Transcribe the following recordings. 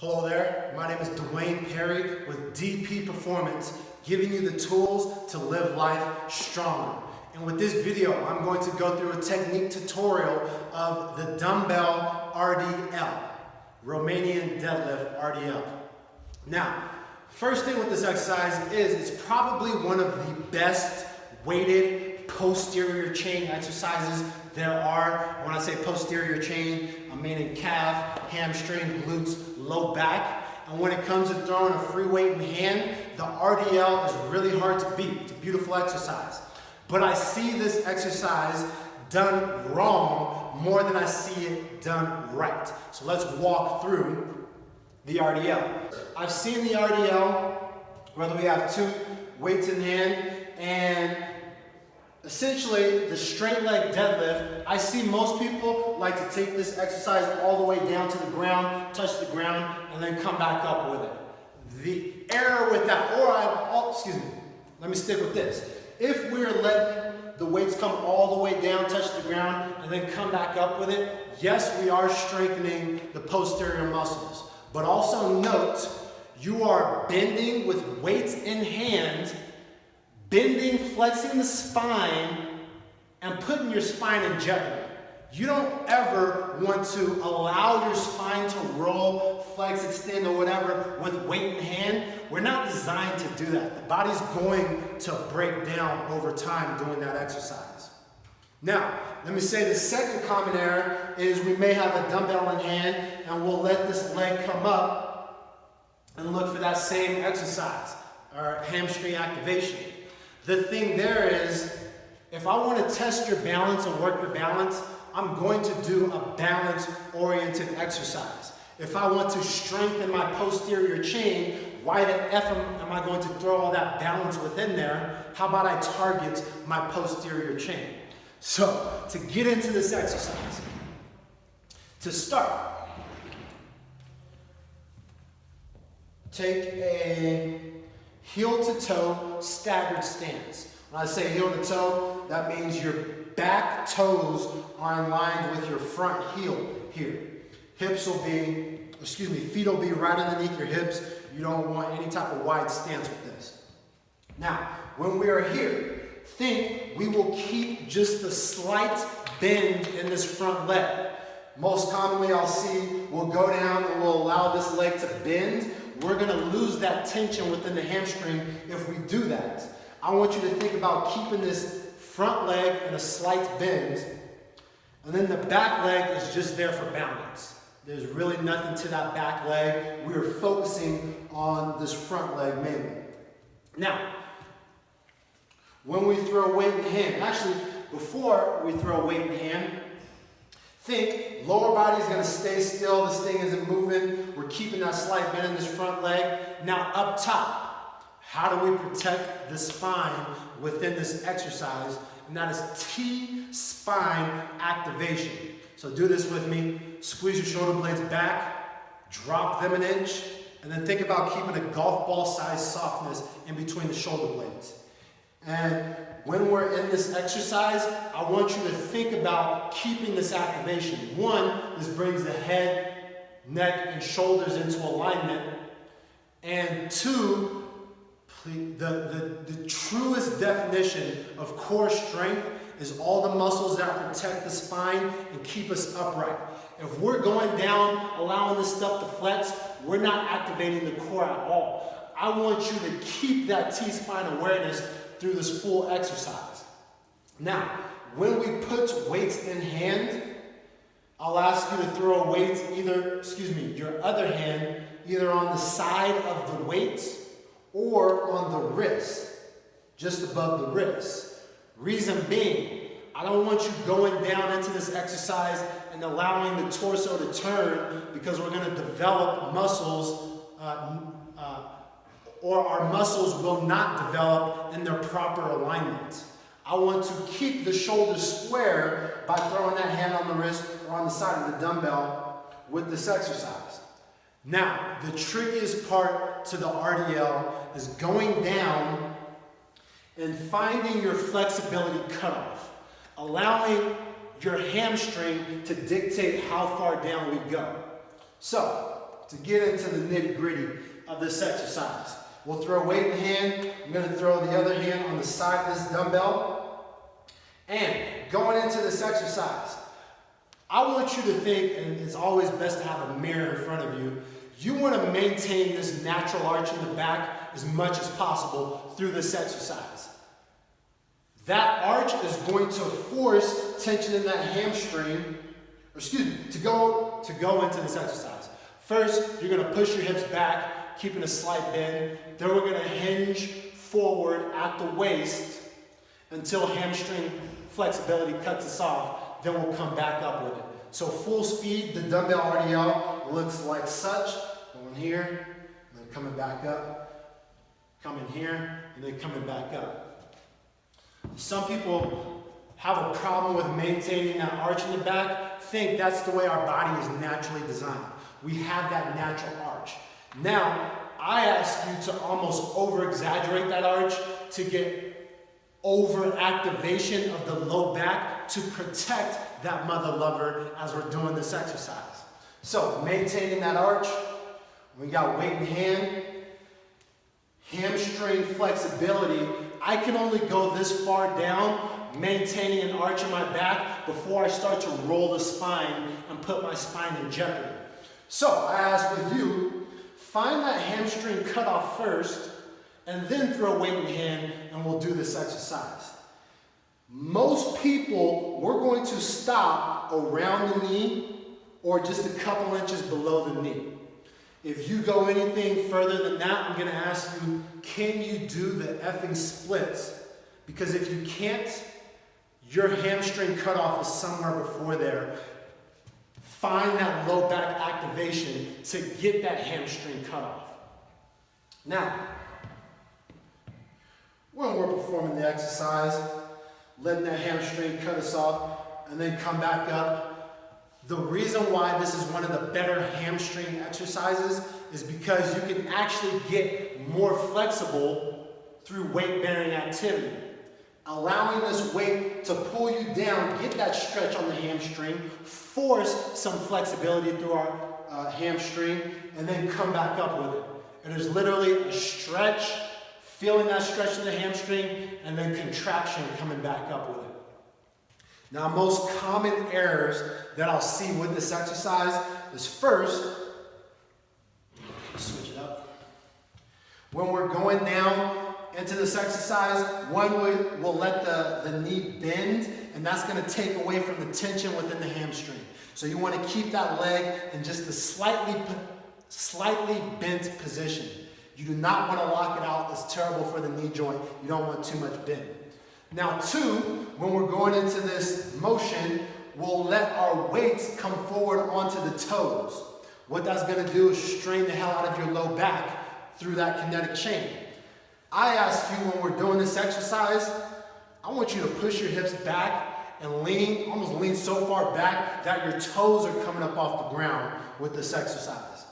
Hello there, my name is Dwayne Perry with DP Performance, giving you the tools to live life stronger. And with this video, I'm going to go through a technique tutorial of the dumbbell RDL, Romanian deadlift RDL. Now, first thing with this exercise is it's probably one of the best weighted posterior chain exercises there are. When I say posterior chain, I'm meaning calf, hamstring, glutes, low back. And when it comes to throwing a free weight in hand, the RDL is really hard to beat. It's a beautiful exercise. But I see this exercise done wrong more than I see it done right. So let's walk through the RDL. I've seen the RDL, whether we have two weights in hand, and essentially the straight leg deadlift. I see most people like to take this exercise all the way down to the ground, touch the ground, and then come back up with it. The error with that, let me stick with this. If we're letting the weights come all the way down, touch the ground, and then come back up with it, yes, we are strengthening the posterior muscles. But also note, you are bending with weights in hand, bending, flexing the spine, and putting your spine in jeopardy. You don't ever want to allow your spine to roll, flex, extend, or whatever with weight in hand. We're not designed to do that. The body's going to break down over time doing that exercise. Now, let me say the second common error is we may have a dumbbell in hand and we'll let this leg come up and look for that same exercise, or hamstring activation. The thing there is, if I want to test your balance and work your balance, I'm going to do a balance-oriented exercise. If I want to strengthen my posterior chain, why the F am I going to throw all that balance within there? How about I target my posterior chain? So, to get into this exercise, to start, take a heel-to-toe staggered stance. When I say heel-to-toe, that means your back toes are in line with your front heel here. Feet will be right underneath your hips. You don't want any type of wide stance with this. Now, when we are here, think we will keep just a slight bend in this front leg. Most commonly I'll see we'll go down and we'll allow this leg to bend. We're going to lose that tension within the hamstring if we do that. I want you to think about keeping this front leg in a slight bend, and then the back leg is just there for balance. There's really nothing to that back leg. We are focusing on this front leg mainly. Now, when we throw weight in hand, actually, before we throw weight in hand, think lower body's going to stay still. This thing isn't moving. We're keeping that slight bend in this front leg. Now, up top, how do we protect the spine within this exercise? And that is T-spine activation. So do this with me. Squeeze your shoulder blades back, drop them an inch, and then think about keeping a golf ball size softness in between the shoulder blades. And when we're in this exercise, I want you to think about keeping this activation. One, this brings the head, neck, and shoulders into alignment. And two, the truest definition of core strength is all the muscles that protect the spine and keep us upright. If we're going down, allowing this stuff to flex, we're not activating the core at all. I want you to keep that T-spine awareness through this full exercise. Now, when we put weights in hand, I'll ask you to throw weights your other hand, either on the side of the weights or on the wrist, just above the wrist. Reason being, I don't want you going down into this exercise and allowing the torso to turn, because we're going to develop muscles, or our muscles will not develop in their proper alignment. I want to keep the shoulders square by throwing that hand on the wrist or on the side of the dumbbell with this exercise. Now, the trickiest part to the RDL is going down and finding your flexibility cutoff, allowing your hamstring to dictate how far down we go. So, to get into the nitty-gritty of this exercise, we'll throw weight in hand. I'm going to throw the other hand on the side of this dumbbell. And going into this exercise, I want you to think, and it's always best to have a mirror in front of you, you want to maintain this natural arch in the back as much as possible through this exercise. That arch is going to force tension in that hamstring, to go into this exercise. First, you're going to push your hips back, keeping a slight bend. Then we're going to hinge forward at the waist until hamstring flexibility cuts us off. Then we'll come back up with it. So full speed, the dumbbell RDL looks like such. Going here, and then coming back up. Coming here, and then coming back up. Some people have a problem with maintaining that arch in the back, think that's the way our body is naturally designed. We have that natural arch. Now, I ask you to almost over-exaggerate that arch to get over-activation of the low back to protect that mother lover as we're doing this exercise. So, maintaining that arch, we got weight in hand, hamstring flexibility. I can only go this far down, maintaining an arch in my back before I start to roll the spine and put my spine in jeopardy. So I ask with you, find that hamstring cutoff first and then throw weight in hand and we'll do this exercise. Most people, we're going to stop around the knee or just a couple inches below the knee. If you go anything further than that, I'm going to ask you, can you do the effing splits? Because if you can't, your hamstring cutoff is somewhere before there. Find that low back activation to get that hamstring cutoff. Now, when we're performing the exercise, letting that hamstring cut us off and then come back up, the reason why this is one of the better hamstring exercises is because you can actually get more flexible through weight-bearing activity. Allowing this weight to pull you down, get that stretch on the hamstring, force some flexibility through our hamstring, and then come back up with it. And there's literally a stretch, feeling that stretch in the hamstring, and then contraction coming back up with it. Now, most common errors that I'll see with this exercise is first, switch it up. When we're going down into this exercise, one will let the knee bend, and that's going to take away from the tension within the hamstring. So you want to keep that leg in just a slightly bent position. You do not want to lock it out. It's terrible for the knee joint. You don't want too much bend. Now, two, when we're going into this motion, we'll let our weights come forward onto the toes. What that's going to do is strain the hell out of your low back through that kinetic chain. I ask you when we're doing this exercise, I want you to push your hips back and lean, almost lean so far back that your toes are coming up off the ground with this exercise.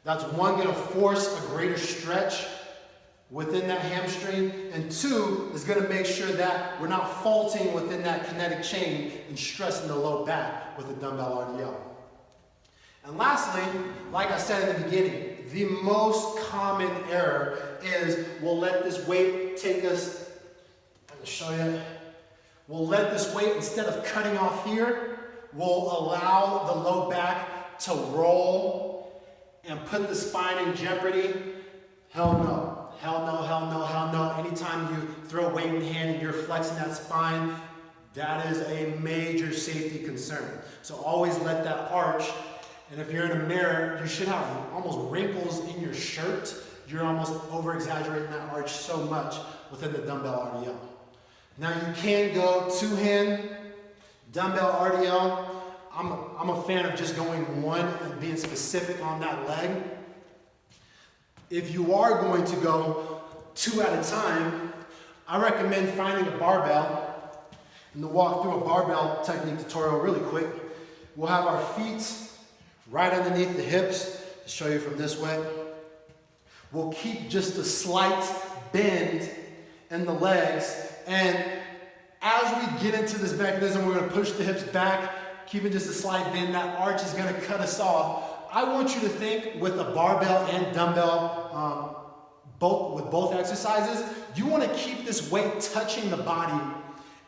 That's one, going to force a greater stretch within that hamstring, and two, is going to make sure that we're not faulting within that kinetic chain and stressing the low back with the dumbbell RDL. And lastly, like I said in the beginning, the most common error is we'll let this weight take us, I'm going to show you, we'll let this weight, instead of cutting off here, we'll allow the low back to roll and put the spine in jeopardy. Hell no. Hell no, hell no, hell no. Anytime you throw weight in hand and you're flexing that spine, that is a major safety concern. So always let that arch, and if you're in a mirror, you should have almost wrinkles in your shirt. You're almost over-exaggerating that arch so much within the dumbbell RDL. Now you can go two-hand dumbbell RDL. I'm a fan of just going one and being specific on that leg. If you are going to go two at a time, I recommend finding a barbell. And to walk through a barbell technique tutorial really quick, we'll have our feet right underneath the hips, to show you from this way. We'll keep just a slight bend in the legs, and as we get into this mechanism, we're going to push the hips back, keeping just a slight bend. That arch is going to cut us off I want you to think with a barbell and dumbbell, with both exercises, you want to keep this weight touching the body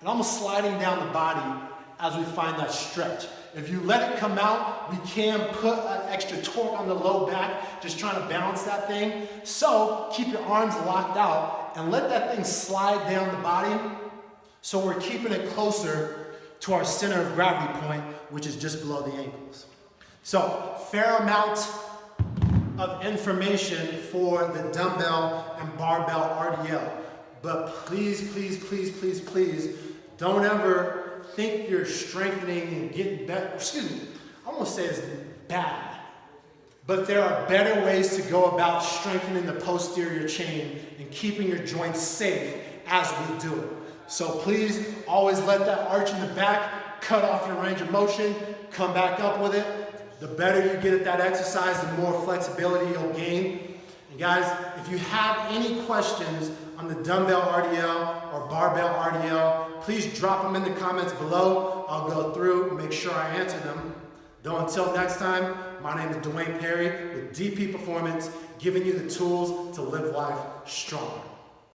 and almost sliding down the body as we find that stretch. If you let it come out, we can put an extra torque on the low back, just trying to balance that thing. So keep your arms locked out and let that thing slide down the body so we're keeping it closer to our center of gravity point, which is just below the ankles. So fair amount of information for the dumbbell and barbell RDL. But please, please, please, please, please, don't ever think you're strengthening and getting better. Excuse me, I won't say it's bad, but there are better ways to go about strengthening the posterior chain and keeping your joints safe as we do it. So please always let that arch in the back cut off your range of motion, come back up with it. The better you get at that exercise, the more flexibility you'll gain. And guys, if you have any questions on the dumbbell RDL or barbell RDL, please drop them in the comments below. I'll go through and make sure I answer them. Though until next time, my name is Dwayne Perry with DP Performance, giving you the tools to live life stronger.